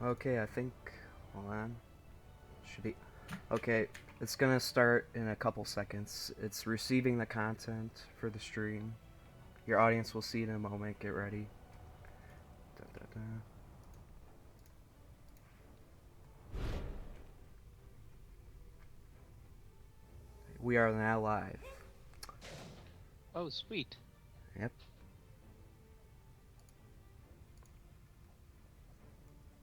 Okay, I think. Hold on. Should be. Okay, it's gonna start in a couple seconds. It's receiving the content for the stream. Your audience will see it in a moment. Get ready. Da, da, da. We are now live. Oh, sweet. Yep.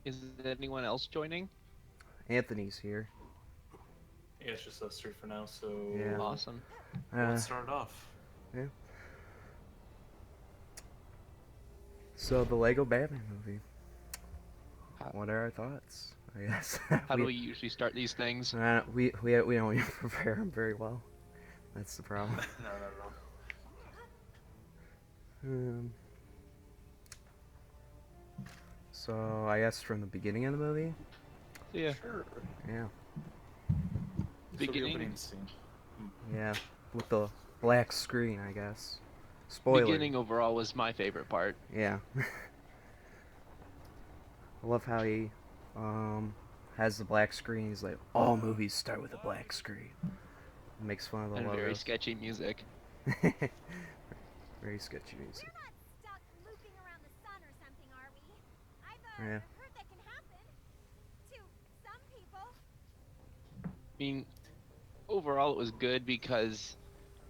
Is anyone else joining? Anthony's here. Yeah, it's just us three for now, so Yeah. Awesome. let's start off. Yeah. So the Lego Batman movie. How, What are our thoughts? I guess. how do we usually start these things? We don't even prepare them very well. That's the problem. No. Um, so I guess from the beginning of the movie. Yeah. Sure. Yeah. So the Beginning. opening scene. Yeah. With the black screen, I guess. Spoiler. Beginning overall was my favorite part. Yeah. I love how he has the black screen. He's like, all movies start with a black screen. Makes fun of the And logos. very sketchy music. Very sketchy music. We're not stuck looping around the sun or something, are we? I've Yeah. heard that can happen to some people. I mean, overall it was good because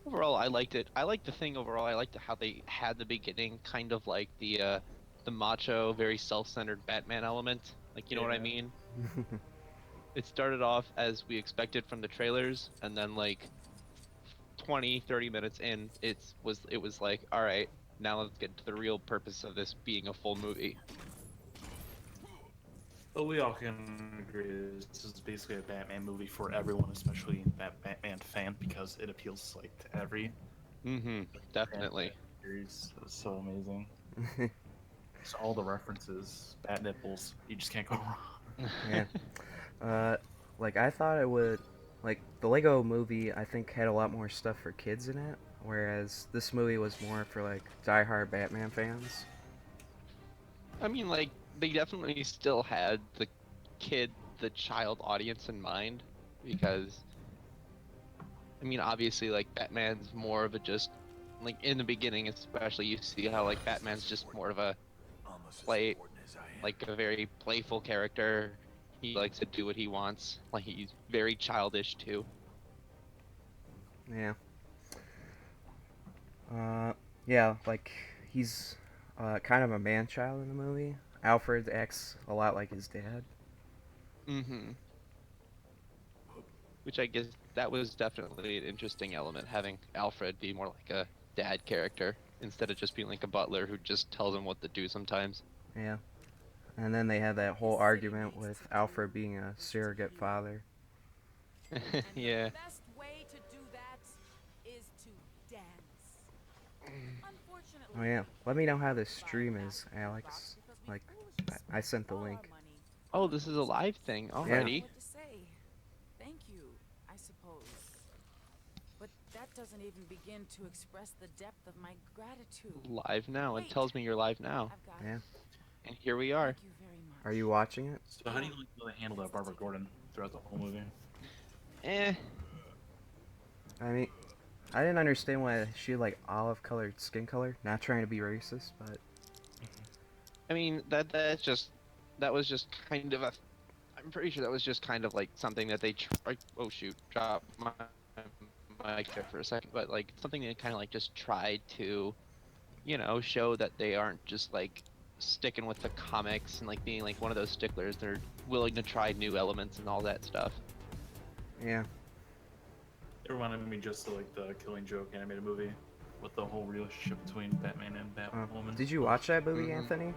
overall I liked it. I liked the thing overall. I liked how they had the beginning kind of like the macho, very self-centered Batman element. Like, you know what I Yeah. mean? It started off as we expected from the trailers, and then like 20, 30 minutes in, it was like, all right, now let's get to the real purpose of this being a full movie. But we all can agree this is basically a Batman movie for everyone, especially that Batman fan, because it appeals like to every Definitely. series. It's so amazing. It's all the references, bat nipples. You just can't go wrong. Yeah. Like I thought it would, like the Lego movie I think had a lot more stuff for kids in it, whereas this movie was more for like diehard Batman fans. I mean, like, they definitely still had the child audience in mind, because, I mean, obviously, like, Batman's more of a just, like, in the beginning especially, you see how, like, Batman's just more of a play, like, a very playful character. He likes to do what he wants. Like, he's very childish, too. Yeah. Yeah, like he's kind of a man child in the movie. Alfred acts a lot like his dad. Mm-hmm. Which I guess that was definitely an interesting element, having Alfred be more like a dad character instead of just being like a butler who just tells him what to do sometimes. Yeah. And then they had that whole argument with Alfred being a surrogate father. Yeah. The best way to do that is to dance. Unfortunately, Oh yeah. Let me know how this stream is, Alex. Like, I sent the link. Oh, this is a live thing. Yeah. Alrighty. What to say? Thank you, I suppose. But that doesn't even begin to express the depth of my gratitude. Live now. It Wait. tells me you're live now. I've got Yeah. it. And here we are. Thank you very much. Are you watching it? So how do you like how they handled that Barbara Gordon throughout the whole movie? Eh. I mean, I didn't understand why she had like olive-colored skin color. Not trying to be racist, but I mean, that was just kind of a. I'm pretty sure that was just kind of like something that they tried. Oh shoot! Drop my mic there for a second. But like something they kind of like just tried to, you know, show that they aren't just like sticking with the comics and like being like one of those sticklers. They're willing to try new elements and all that stuff. yeah. It reminded me just of like the Killing Joke animated movie with the whole relationship between Batman and Batwoman. Did you watch that movie, Mhm. Anthony?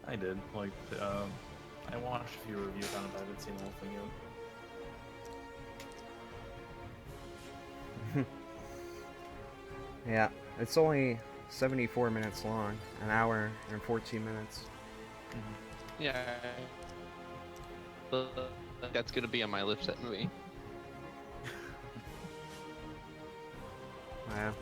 I did. Like, I watched a few reviews on it, but I haven't seen the whole thing yet. Yeah. It's only 74 minutes long, an hour and 14 minutes. Yeah. But that's gonna be on my list. That movie. Yeah.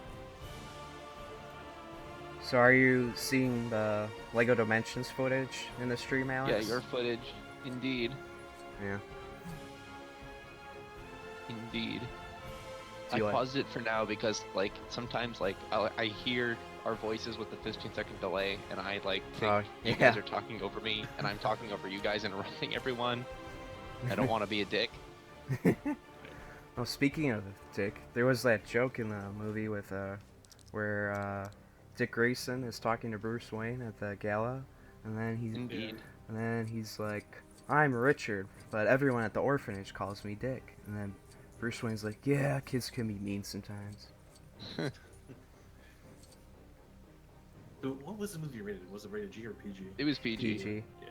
So are you seeing the Lego Dimensions footage in the stream, Yeah, Alex? your footage, indeed, Yeah. indeed. Do I you like- paused it for now because like sometimes like I hear our voices with the 15-second delay, and I like think Oh, you yeah. guys are talking over me, and I'm talking over you guys, interrupting everyone. I don't want to be a dick. Oh, speaking of Dick, there was that joke in the movie with where Dick Grayson is talking to Bruce Wayne at the gala, and then Indeed. he's like, "I'm Richard, but everyone at the orphanage calls me Dick." And then Bruce Wayne's like, "Yeah, kids can be mean sometimes." Dude, what was the movie rated? Was it rated G or PG? It was PG. PG. Yeah.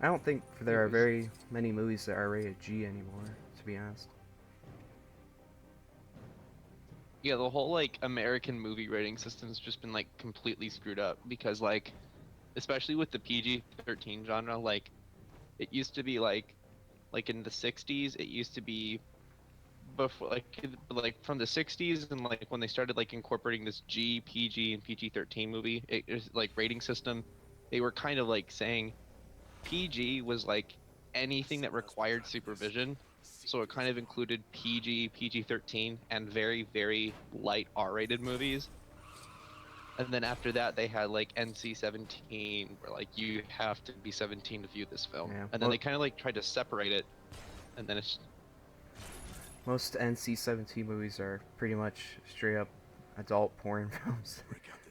I don't think there It are was- very many movies that are rated G anymore, to be honest. Yeah, the whole like American movie rating system's just been like completely screwed up because like, especially with the PG-13 genre, like, it used to be like in the 60s, it used to be before like from the 60s, and like when they started like incorporating this G, PG, and PG-13 movie, it was like rating system. They were kind of like saying PG was like anything that required supervision. So it kind of included PG, PG-13, and very, very light R-rated movies. And then after that, they had like NC-17, where like you have to be 17 to view this film. Yeah, And then well- they kind of like tried to separate it, and then it's Most NC-17 movies are pretty much straight up adult porn films.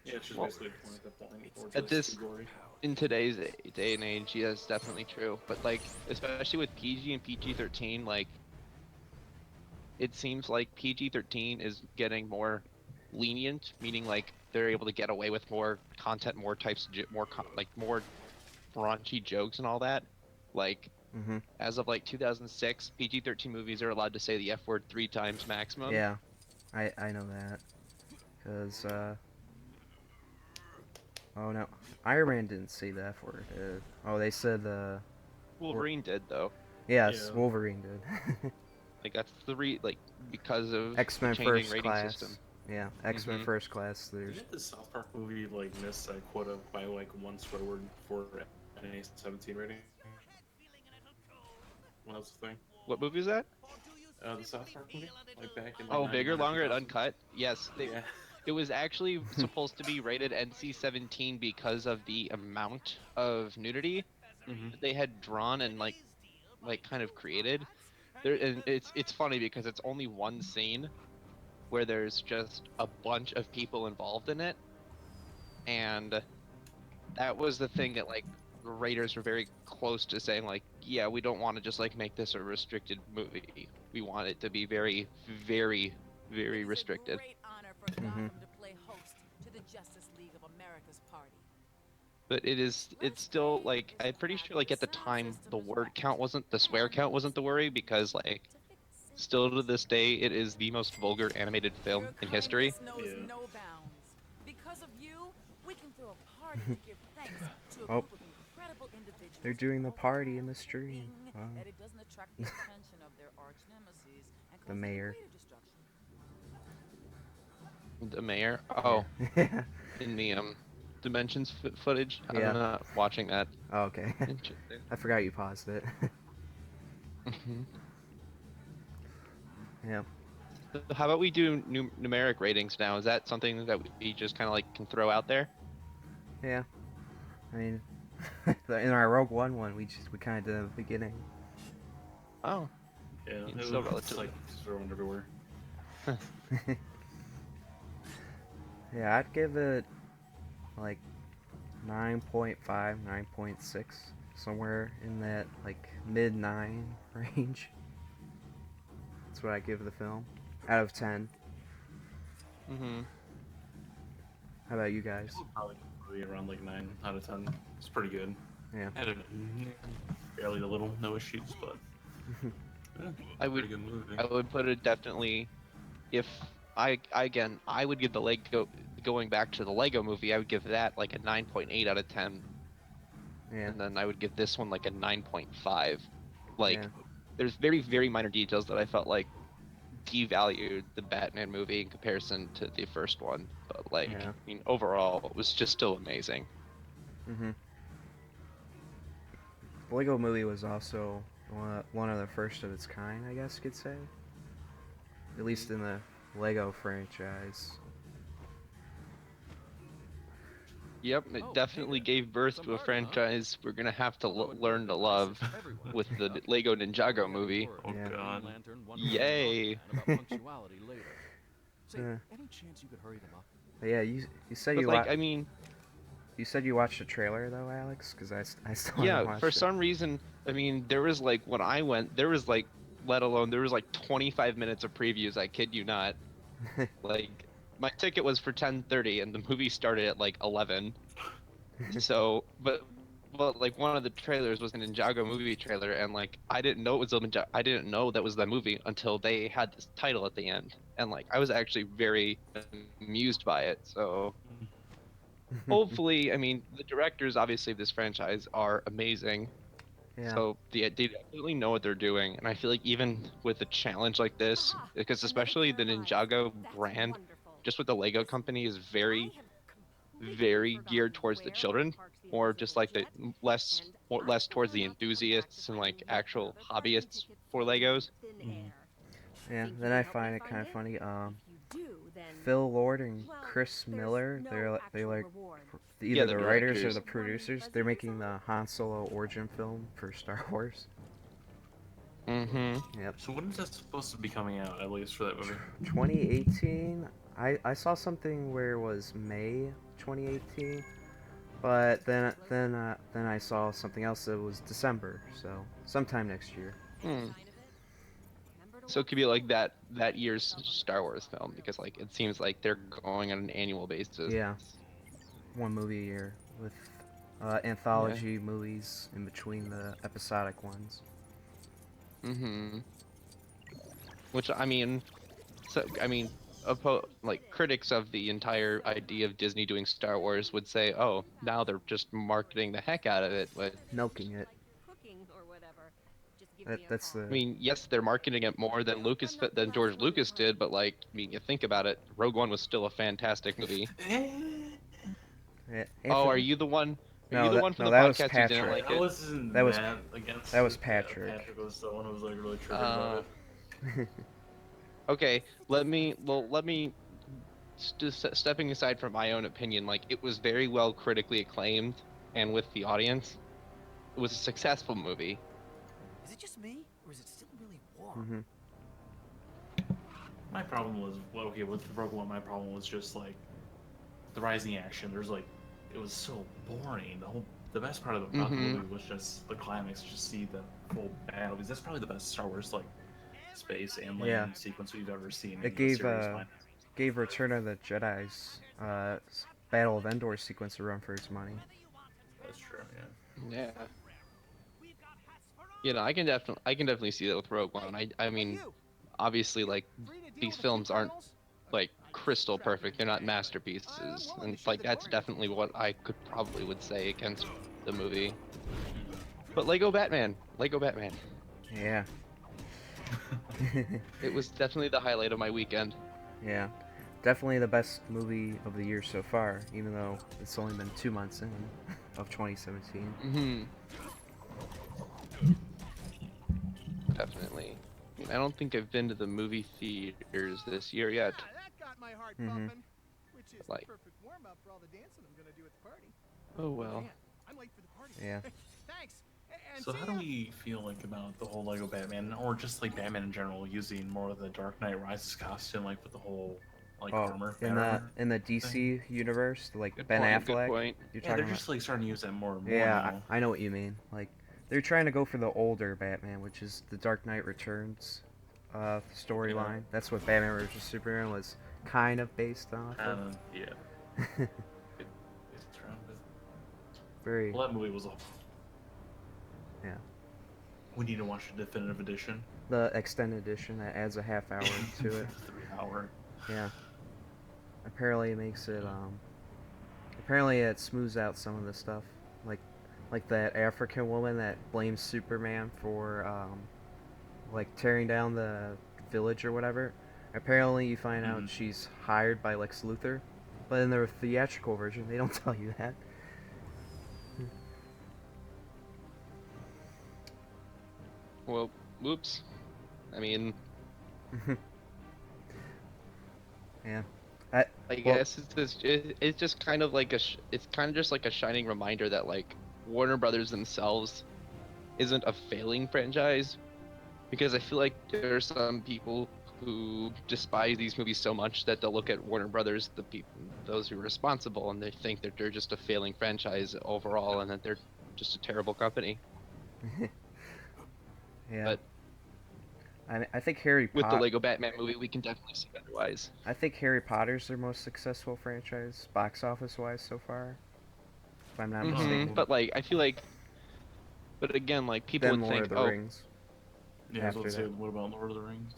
Yeah, it's just Well, basically porn at that point. Or at just this- too gory. in today's day and age, yeah, that's definitely true. But like, especially with PG and PG-13, like, it seems like PG-13 is getting more lenient, meaning like they're able to get away with more content, more types, more raunchy jokes and all that. Like, Mm-hmm. as of like 2006, PG-13 movies are allowed to say the F word 3 times maximum. Yeah, I know that. Cause oh no, Iron Man didn't say the F word. Oh, they said Wolverine did though. yes, Yeah. Wolverine did. Like that's like because of X-Men the changing First rating Class. system. Yeah, X-Men Mhm. First Class. There's Didn't the South Park movie like miss a quota by like one swear word for NA-17 rating? When that was the thing? What movie is that? The South Park movie? Like back in like, Oh, bigger, 99 or longer, and 2000? uncut. Yes, Yeah. it was actually supposed to be rated NC-17 because of the amount of nudity Mm-hmm. that they had drawn and like kind of created. There, and it's funny because it's only one scene where there's just a bunch of people involved in it, and that was the thing that like the Raiders were very close to saying like, yeah, we don't want to just like make this a restricted movie. We want it to be very, very, very restricted. It is a great honor for Mhm. Gotham to play host to the Justice League of America's party. But it's still like I'm pretty sure like at the time the word count wasn't the swear count wasn't the worry because like still to this day it is the most vulgar animated film Your in history. kindness knows Yeah. no bounds. Because of you, we can throw a party to give thanks to a Oh. group of incredible individuals. They're doing the all party in the hoping stream. Wow. That it doesn't attract the attention of their arch nemesis and The cause mayor. greater destruction. The mayor. Oh, yeah. in the dimensions footage. Yeah. I'm not watching that. Oh, okay. Interesting. I forgot you paused it. Mhm. Yeah. How about we do numeric ratings now? Is that something that we just kind of like can throw out there? Yeah. I mean, in our Rogue One, we kind of did it at the beginning. Oh, Yeah. It's It still was relatively- like thrown everywhere. Yeah, I'd give it like 9.5, 9.6, somewhere in that like mid 9 range. That's what I give the film out of 10. mm-hmm. How about you guys? Probably movie around like 9 out of 10. It's pretty good. Yeah. Had barely a little no issues, but yeah, I would- pretty good movie. I would put it definitely. If I again, I would give the Lego going back to the Lego movie. I would give that like a 9.8 out of 10, Yeah. and then I would give this one like a 9.5. Like, Yeah. there's very very minor details that I felt like devalued the Batman movie in comparison to the first one. But like, Yeah. I mean, overall, it was just still amazing. Mhm. The Lego Movie was also one of the first of its kind, I guess you could say. At least in the Lego franchise. Yep, it Oh, hey definitely there. gave birth Some to a party, huh? franchise we're gonna have to Although it learn would've to been nice love if everyone with came the up. Lego We'll Ninjago get a movie. word Oh, from Yeah. Green God. Lantern Wonder Woman and Yay! Aquaman about punctuality later. Say, Yeah. any chance you could hurry them up? But yeah, you said But you like, I mean, you said you watched the trailer though, Alex, because I still haven't yeah, watched for it. some reason, I mean, there was like when I went, there was like, let alone there was like 25 minutes of previews. I kid you not. Like, my ticket was for 10:30, and the movie started at like 11. So, but like one of the trailers was an Ninjago movie trailer, and like I didn't know it was I didn't know that was the movie until they had this title at the end, and like I was actually very amused by it. So hopefully, I mean, the directors obviously of this franchise are amazing. Yeah. So they definitely know what they're doing, and I feel like even with a challenge like this, Aha! because Another especially pair the of eyes. Ninjago That's brand, wonderful. just with the Lego Listen, company, is I have completely very geared forgotten towards the where children, parks the or just invisible like the jet, less and or I less still towards have the not come back to enthusiasts and finding like yet actual another parking hobbyists ticket for floating in Legos. thin Mhm. air. Yeah. Think Then you I can help me find it find kind of it? funny. If you do, then Phil Lord and well, Chris there's Miller, no they actual like reward. Yeah, either the the writers or directors. the Just one producers. fuzzy They're making the result. Han Solo origin film for Star Wars. Mm-hmm. Yep. So when is that supposed to be coming out, at least for that movie? 2018. I saw something where it was May 2018, but then I saw something else that was December. So sometime next year. Hmm. Sign of it? Remember to So it walk could be like slowly. that year's Star Wars film because like it seems like they're going on an annual basis. Yeah, one movie a year with Yeah. anthology movies in between the episodic ones. Mm-hmm. Which I mean, like critics of the entire idea of Disney doing Star Wars would say, "Oh, now they're just marketing the heck out of it." But Milking it. Like you're cooking or whatever. Just give That me a that's call. I the mean, yes, they're marketing it more than Hope I'm not the last George one Lucas behind. did, but like, I mean, you think about it, Rogue One was still a fantastic movie. yeah, Oh, Anthony. Are you the one from No, the that was podcast who didn't Patrick. like I it? wasn't That was mad against that was it. Patrick. Yeah, Patrick was the one who was like really triggered about it. Okay, let me just stepping aside from my own opinion, like it was very well critically acclaimed and with the audience, it was a successful movie. Is it just me, or is it still really warm? hmm My problem was, well, okay, with the Rogue One, my problem was just like the rising action. There's like, it was so boring. The best part of about the Mm-hmm. movie was just the climax. Just see the full battle. Because that's probably the best Star Wars like space and landing Yeah. sequence we've ever seen. It in the gave series. gave Return of the Jedi's Battle of Endor sequence a run for its money. That's true. Yeah. Yeah. You know, I can definitely see that with Rogue One. I mean, obviously, like these films aren't like crystal perfect. They're not masterpieces, and it's like that's definitely what I would say against the movie. But Lego Batman, Yeah. it was definitely the highlight of my weekend. Yeah. Definitely the best movie of the year so far, even though it's only been 2 months in of 2017. Mm-hmm. Definitely. I mean, I don't think I've been to the movie theaters this year yet. Yeah, that got my heart Mhm. pumping. Which is Like- the perfect warm up for all the dancing I'm gonna do at the party. Oh well. Man, I'm late for the party. Yeah. Thanks. And So see how do ya. we feel like about the whole Lego Batman, or just like Batman in general, using more of the Dark Knight Rises costume, like with the whole like armor? in bat the armor? in the DC universe, like Good Ben point. Good Affleck. point. You're Yeah, talking they're about? just like starting to use that more and more Yeah, now. I know what you mean. Like they're trying to go for the older Batman, which is the Dark Knight Returns storyline. That's what Batman vs Superman was kind of based off of. Yeah. It's around with. Very. Well, that movie was a. Yeah. We need to watch the definitive edition. The extended edition that adds a half hour to it. 3 hour. Yeah. Apparently it makes it apparently it smooths out some of the stuff. Like that African woman that blames Superman for like tearing down the village or whatever. Apparently, you find out Mhm. she's hired by Lex Luthor, but in their theatrical version, they don't tell you that. Well, whoops. I mean, Yeah. I Well- guess it's just kind of like it's kind of just like a shining reminder that like Warner Brothers themselves isn't a failing franchise, because I feel like there are some people who despise these movies so much that they'll look at Warner Brothers, the people, those who are responsible, and they think that they're just a failing franchise overall, and that they're just a terrible company. Yeah. But I think Harry with the Potter. Lego Batman movie, we can definitely see otherwise. I think Harry Potter's their most successful franchise, box office wise so far. If I'm not Mhm. mistaken. But like, I feel like, but again, like people Then would Lord think, of the oh, Rings. Yeah, I was After about to say, that. what about Lord of the Rings?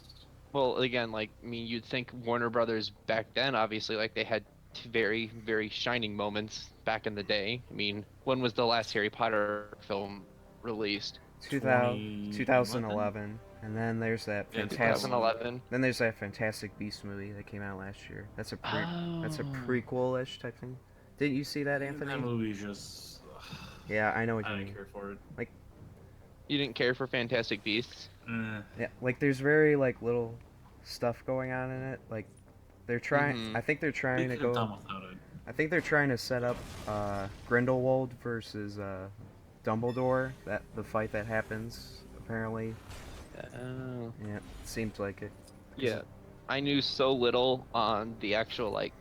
well, again, like I mean, you'd think Warner Brothers back then, obviously, like they had very, very shining moments back in the day. I mean, when was the last Harry Potter film released? 2011, and then there's that Yeah, fantastic. 2011. Then there's that Fantastic Beast movie that came out last year. That's a Oh. prequel-ish type thing. Didn't you see that, Anthony? That movie just. Yeah, I know what I you didn't mean. care for it. You didn't care for Fantastic Beasts? Yeah, like there's very like little stuff going on in it. Like they're trying. Mhm. I think they're They trying to could have go. done without it. I think they're trying to set up Grindelwald versus Dumbledore. That the fight that happens apparently. Oh. Yeah, it seems like it. Yeah. I knew so little on the actual like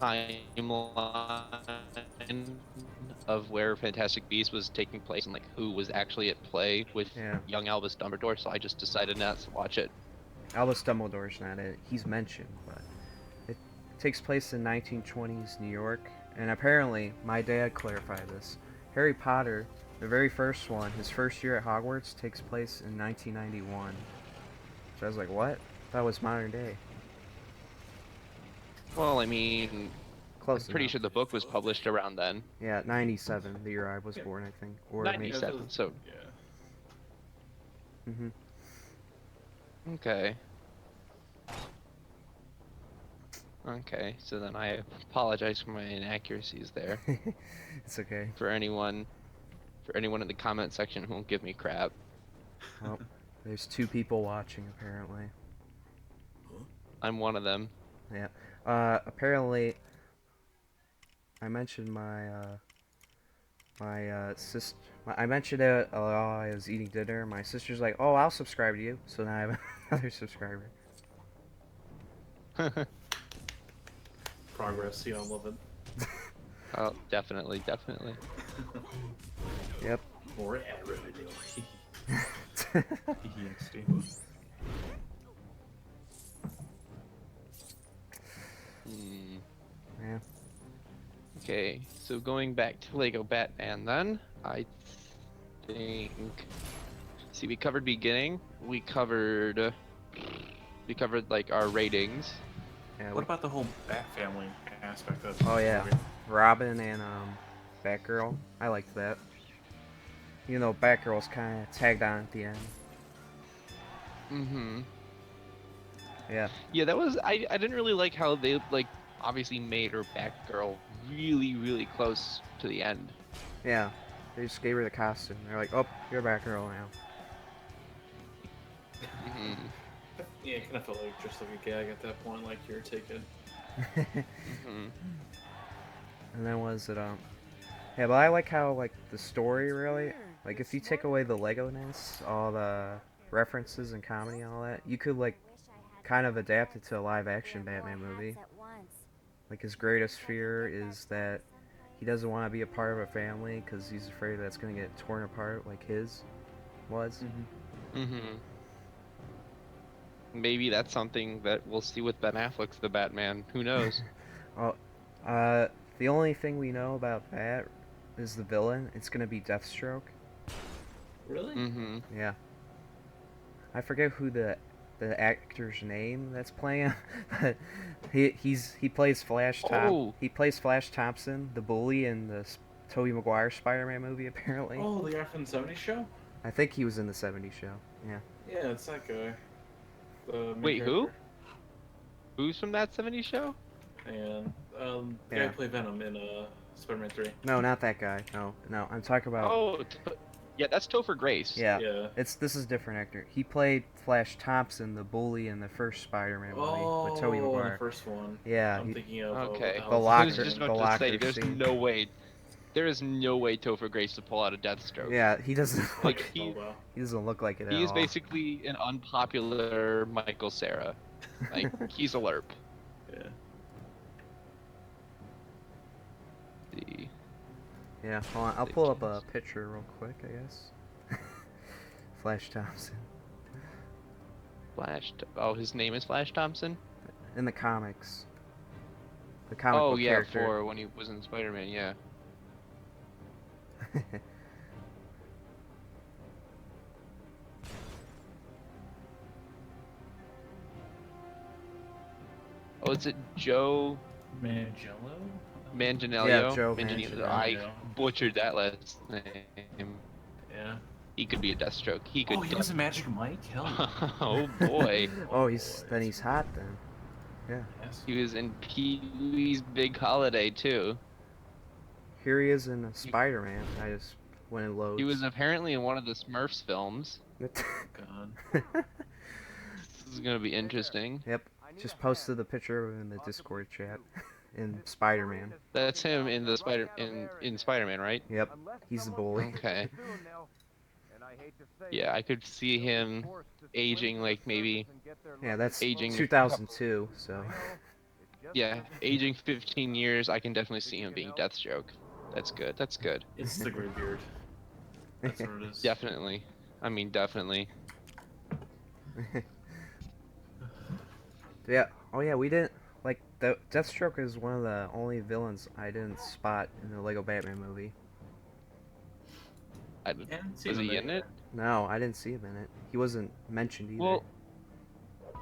timeline of where Fantastic Beasts was taking place and like who was actually at play with Yeah. young Albus Dumbledore, so I just decided not to watch it. Albus Dumbledore's not it. He's mentioned, but it takes place in 1920s New York, and apparently my dad clarified this. Harry Potter, the very first one, his first year at Hogwarts takes place in 1991. So I was like, what? That was modern day. Well, I mean, Close I'm pretty enough. sure the book was published around then. Yeah, 97, the year I was born, I think. Or maybe. 97, so Yeah. Hmm. okay. Okay, so then I apologize for my inaccuracies there. It's okay. For anyone in the comment section who won't give me crap. Well, there's 2 people watching apparently. I'm one of them. Apparently, I mentioned my sister. I mentioned it while I was eating dinner. My sister's like, "Oh, I'll subscribe to you." So now I have another subscriber. Progress, yeah, I love it. Oh, definitely. Yep. More revenue. Hmm. Yeah. Okay, so going back to Lego Batman then, I think... See, we covered beginning, we covered like our ratings. Yeah. What about the whole Bat Family aspect of Oh, this yeah. movie? Robin and Batgirl. I liked that. You know, Batgirl's kind of tagged on at the end. Mm-hmm. Yeah. Yeah, that was, I didn't really like how they, like, obviously made her Batgirl really, really close to the end. Yeah. They just gave her the costume. They're like, "Oh, you're Batgirl now." Mm-hmm. Yeah, it kind of felt like just like a gag at that point, like you're taking. Mm-hmm. And then was it yeah, but I like how like the story really, like if you take away the Lego-ness, all the references and comedy and all that, you could like kind of adapt it to a live action Batman movie. Like his greatest fear is that he doesn't want to be a part of a family because he's afraid that it's going to get torn apart like his was. Mm-hmm. Maybe that's something that we'll see with Ben Affleck's The Batman. Who knows? Well, the only thing we know about that is the villain. It's going to be Deathstroke. Really? Mm-hmm. Yeah. I forget who the actor's name that's playing, but he plays Flash Oh. He plays Flash Thompson, the bully in the Tobey Maguire Spider-Man movie apparently. Oh, the guy from the '70s show? I think he was in the '70s show. Yeah. Yeah, it's that guy. The main Wait, who? character. Who's from that '70s show? And the guy Yeah. who played Venom in Spider-Man 3. No, not that guy. No, no. I'm talking about. Oh, yeah, that's Topher Grace. Yeah. Yeah. This is a different actor. He played Flash Thompson, the bully in the first Spider-Man movie with Tobey Oh, the Maguire. first one. Yeah. I'm thinking of Okay. what The hell is I his was locker- just name? the about to say, locker there's scene. no way. There is no way Topher Grace to pull out a Deathstroke. Yeah, he doesn't Like, look, he- Oh, wow. he doesn't look like it at He is all. basically an unpopular Michael Cera. Like, he's a lerp. Yeah. The- Yeah, hold on. I'll pull up a picture real quick, I guess. Flash Thompson. Oh, his name is Flash Thompson? In the comics. The comic Oh, book yeah, character. for when he was in Spider-Man, yeah. Oh, is it Joe Mangello? Manganiello? Yeah, Joe Manganiello. Manganiello. I butchered that last name. Yeah. He could be a Deathstroke. He could. Oh, he was a Magic Mike? Hell yeah. Oh boy. Oh, he's hot then. Yes. He was in Pee-wee's Big Holiday too. Here he is in Spider-Man. I just went and loads. He was apparently in one of the Smurfs films. God. This is gonna be interesting. Yep. Just posted the picture in the Discord chat. In Spider-Man. That's him in the in Spider-Man, right? Yep. He's the bully. Okay. Yeah, I could see him aging like maybe Yeah, that's Aging- 2002. So. yeah, aging 15 years. I can definitely see him being Deathstroke. That's good. That's good. It's the gray beard. That's what it is. Definitely. I mean, definitely. Yeah. Oh yeah, we didn't like the Deathstroke is one of the only villains I didn't spot in the Lego Batman movie. Yeah, Was he in it? No, I didn't see him in it. He wasn't mentioned either. Well,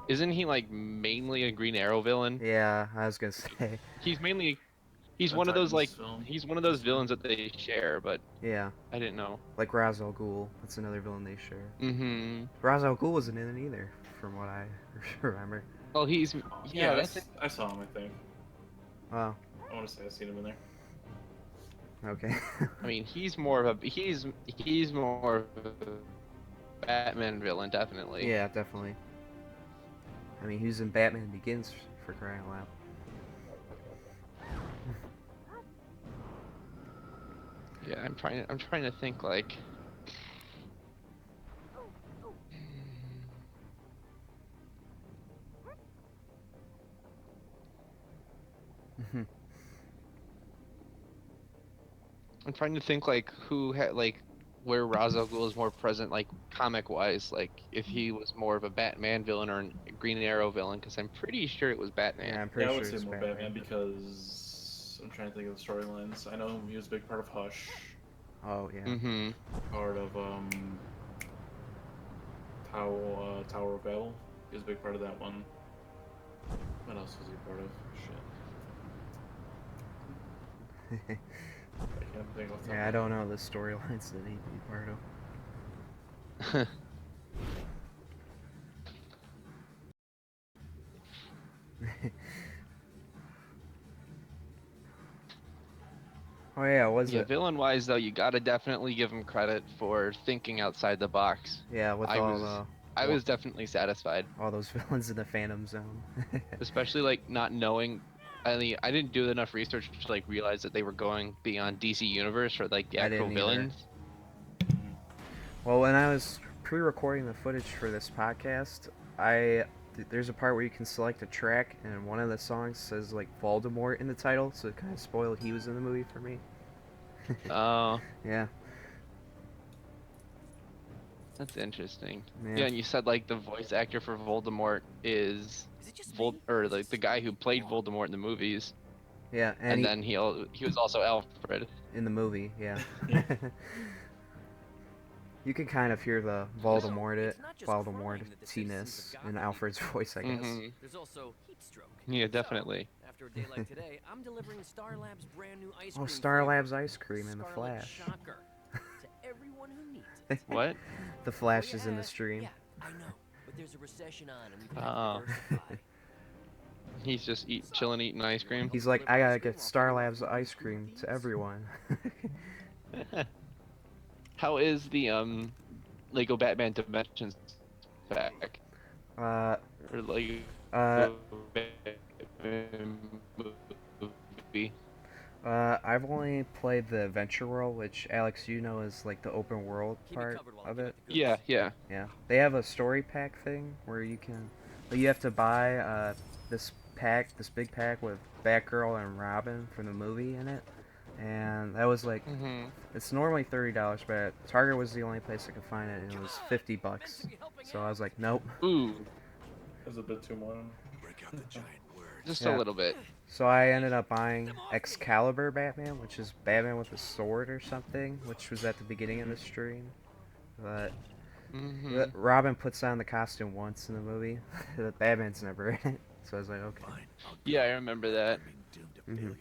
isn't he like mainly a Green Arrow villain? Yeah, I was gonna say. He's mainly. He's A one of those like. Titans film. He's one of those villains that they share, but Yeah, I didn't know. like Ra's al Ghul. That's another villain they share. Mm-hmm. Ra's al Ghul wasn't in it either, from what I remember. Well, he's. Yeah, that's. I saw him, I think. Oh, I want to say I've seen him in there. okay. I mean, he's more of a. He's more of a Batman villain, definitely. Yeah, definitely. I mean, he was in Batman Begins for crying out loud. Yeah, I'm trying to think like. I'm trying to think like who had like where Ra's al Ghul is more present like comic wise, like if he was more of a Batman villain or a Green Arrow villain, because I'm pretty sure it was Batman. Yeah, I'm Yeah, pretty I sure would say it's more Batman. Batman because I'm trying to think of the storylines. I know he was a big part of Hush, Oh yeah. Mm-hmm. part of Tower of Babel. He was a big part of that one. What else was he a part of? Shit. I can't think of. Yeah, I don't know the storylines that he'd be part of. Oh yeah, was Yeah, it? villain wise though, you gotta definitely give him credit for thinking outside the box. Yeah, with I all was- I was definitely satisfied, all those villains in the Phantom Zone. especially like not knowing. I mean, I didn't do enough research to like realize that they were going beyond DC Universe for like the I actual didn't either. villains. Well, when I was pre-recording the footage for this podcast, there's a part where you can select a track, and one of the songs says like Voldemort in the title, so it kind of spoiled he was in the movie for me. Oh, Yeah. that's interesting. Yeah. Yeah, and you said like the voice actor for Voldemort is Is it just Vol me? or like the guy who played Voldemort in the movies, Yeah, and he, then he was also Alfred. in the movie, yeah. Yeah. You can kind of hear the Voldemort It's not just crime that the citizens T-ness of in Gotham Alfred's voice, I guess. Mhm. There's also heat stroke. Yeah, definitely. So, after a day like today, I'm delivering Star Labs' brand new ice cream. Oh, Star flavor, Labs ice cream in the Scarlet Flash. Shocker, to everyone who needs it. What? The Flash Oh, is in the yeah, stream. Yeah, I know. but there's a recession on, and we've got Oh. to diversify. He's just chilling, eating ice cream. He's like, I gotta get Star Labs ice cream to everyone. How is the Lego Batman Dimensions pack? uh, Or Lego uh, Batman movie? I've only played the Adventure World, which Alex, you know, is like the open world Keep it part covered while I of get it. the goods. Yeah, yeah. Yeah, they have a story pack thing where you can, like, you have to buy this pack, this big pack with Batgirl and Robin from the movie in it, and that was like, Mm-hmm. it's normally $30, but Target was the only place I could find it, and it was $50. So I was like, nope. Ooh, It was a bit too much. just Yeah. a little bit. So I ended up buying Excalibur Batman, which is Batman with a sword or something, which was at the beginning of the stream. But Mm-hmm. Robin puts on the costume once in the movie. The Batman's never in it. So I was like, okay. Yeah, I remember that. Mhm.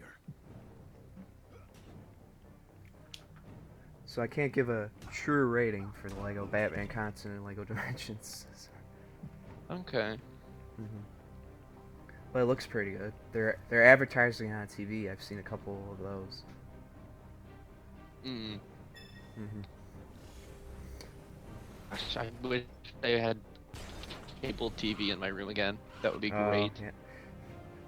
So I can't give a true rating for the Lego Batman content in Lego Dimensions. Okay. Mhm. But it looks pretty good. They're advertising on TV. I've seen a couple of those. Mm. Mhm. Gosh, I wish I had cable TV in my room again. That would be Oh, great. yeah.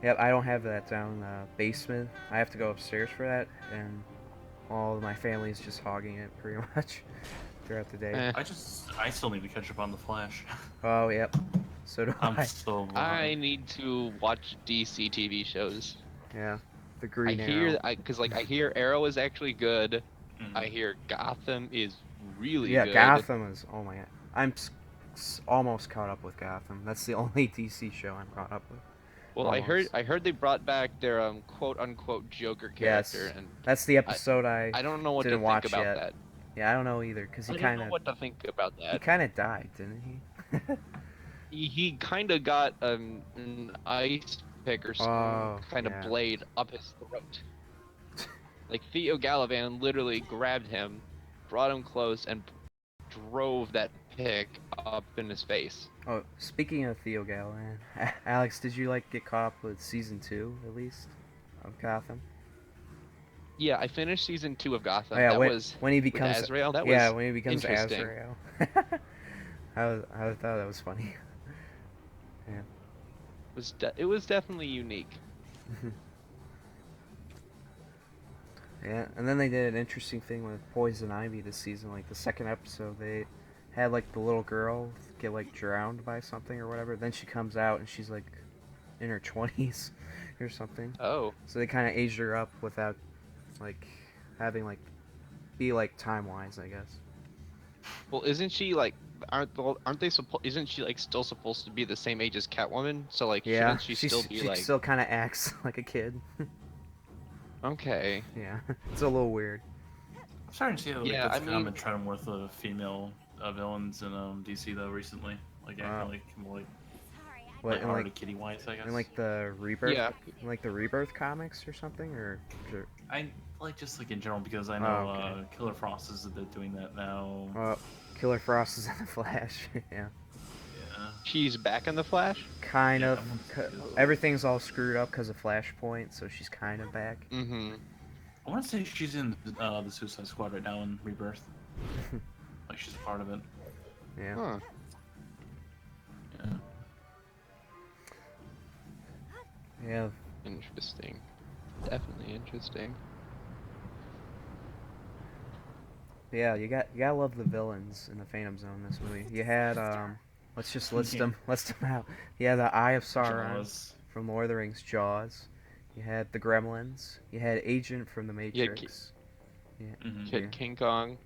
Yep, I don't have that down in the basement. I have to go upstairs for that, and all of my family is just hogging it pretty much throughout the day. Eh. I still need to catch up on the Flash. Oh, yep. So do I'm I. so I behind. need to watch DC TV shows. Yeah. The I Green hear, Arrow. because like I hear Arrow is actually good. Mhm. I hear Gotham is really Yeah, good. Gotham is. Oh my god. I'm almost caught up with Gotham. That's the only DC show I'm caught up with. Well, Almost. I heard they brought back their quote unquote Joker character, Yes. and That's the episode I I don't know what to didn't think watch about yet. that. Yeah, I don't know either, because I he don't kind know of what to think about that. died, didn't he? He kind of got an ice pick or some Oh, kind yeah. of blade up his throat. Like Theo Galavan literally grabbed him, brought him close, and drove that pick up in his face. Oh, speaking of Theo Galavan, Alex, did you like get caught up with season 2 at least of Gotham? Yeah, I finished season 2 of Gotham. Oh, yeah, that when, was when he with becomes Azrael. That yeah, was when he becomes interesting. Azrael. I thought that was funny. It was definitely unique. Yeah, and then they did an interesting thing with Poison Ivy this season. Like the second episode, they had like the little girl get like drowned by something or whatever. Then she comes out and she's like in her 20s or something. Oh, So they kind of aged her up without like having like be like time wise, I guess. well, isn't she like? Aren't they supposed? Isn't she like still supposed to be the same age as Catwoman? So like, Yeah, shouldn't she still be she like? still kind of acts like a kid. Okay. Yeah, it's a little weird. I'm starting to see like, Yeah, that's I kind of mean- been trend with the female villains in DC though recently. Like acting like more like Sorry, I What, like in hard like kitty whites, I guess. in like the rebirth, Yeah. in like the rebirth comics or something, or I like just like in general because I Oh, know okay. Killer Frost is a bit doing that now. Killer Frost is in the Flash. Yeah. Yeah. She's back in the Flash. Kind Yeah, of. that one's good. Everything's all screwed up because of Flashpoint, so she's kind of back. Mm-hmm. I want to say she's in the Suicide Squad right now in Rebirth. Like she's a part of it. Yeah. Huh. Yeah. Yeah. Interesting. Definitely interesting. Yeah. You gotta love the villains in the Phantom Zone in this movie. You had let's just list them out. You had the Eye of Sauron Jaws. from Lord of the Rings, Jaws. You had the Gremlins. You had Agent from the had Matrix. Mhm. Kid King Kong.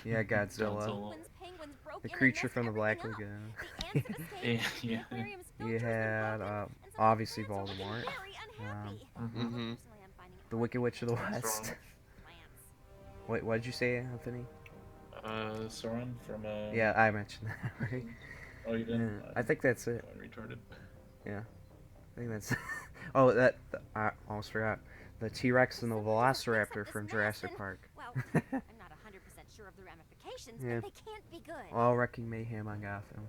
You had Godzilla. Penguins broke The in and creature messed from the Black everything up. Lagoon. The ants have escaped, Yeah. the aquarium's You filters been had broken, and some obviously plants are looking Voldemort. very unhappy. Mhm. Mm-hmm. Personally, I'm finding it The hard Wicked to Witch of the What's West. wrong? plants. What did you say, Anthony? Sauron from Yeah, I mentioned that, right? Oh, you Yeah, didn't? I think that's it. Retarded. I think that's. Oh, I almost forgot. The T-Rex and the Velociraptor from Jurassic Park. Well, I'm not 100% sure of the ramifications, Yeah. but they can't be good. All wrecking mayhem on Gotham.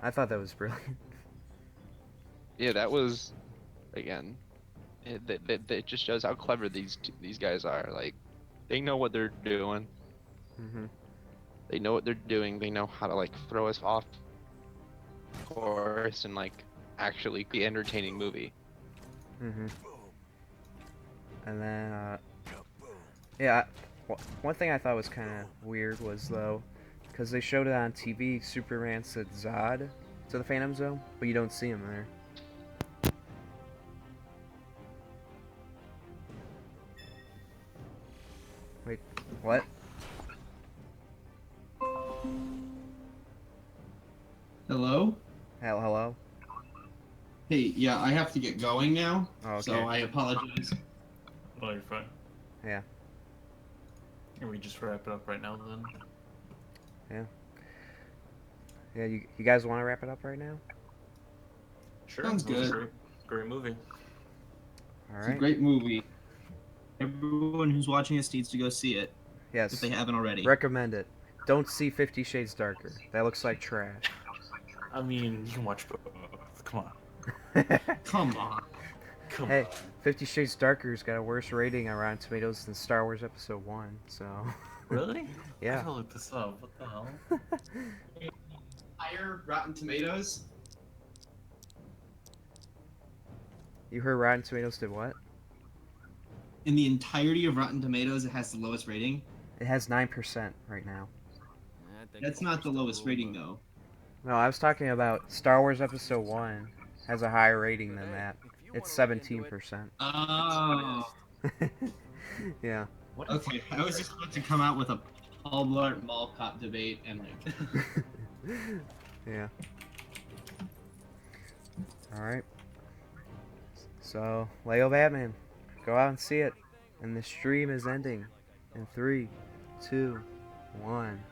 I thought that was brilliant. Yeah, that was, again, it just shows how clever these guys are. Like, they know what they're doing. Mhm. They know what they're doing. They know how to like throw us off course and like actually be entertaining movie. Mhm. And then, yeah. One thing I thought was kind of weird was though, because they showed it on TV, Superman said Zod to the Phantom Zone, but you don't see him there. Wait, what? Hello? Hello? Hey, yeah, I have to get going now, Oh, okay. so I apologize. Oh, you're fine. Yeah. Can we just wrap it up right now then? Yeah, you guys want to wrap it up right now? Sure. Sounds It was a good. Great movie. All It's a right. great movie. Everyone who's watching this needs to go see it, Yes. if they haven't already. Recommend it. Don't see 50 Shades Darker. That looks like trash. I mean, you can watch both. Come on. Come on. Come Hey, on. 50 Shades Darker's got a worse rating on Rotten Tomatoes than Star Wars Episode 1, so... Really? I Yeah. gotta look this up. What the hell? Higher Rotten Tomatoes? You heard Rotten Tomatoes did what? In the entirety of Rotten Tomatoes, it has the lowest rating. It has 9% right now. I think That's not the lowest rating, though. No, I was talking about Star Wars Episode 1 has a higher rating than that. It's 17%. Oh. Yeah. What? Okay, I was just about to come out with a Paul Blart Mall Cop debate, and like... Yeah. Alright. So, Lego Batman. Go out and see it. And the stream is ending in 3, 2, 1.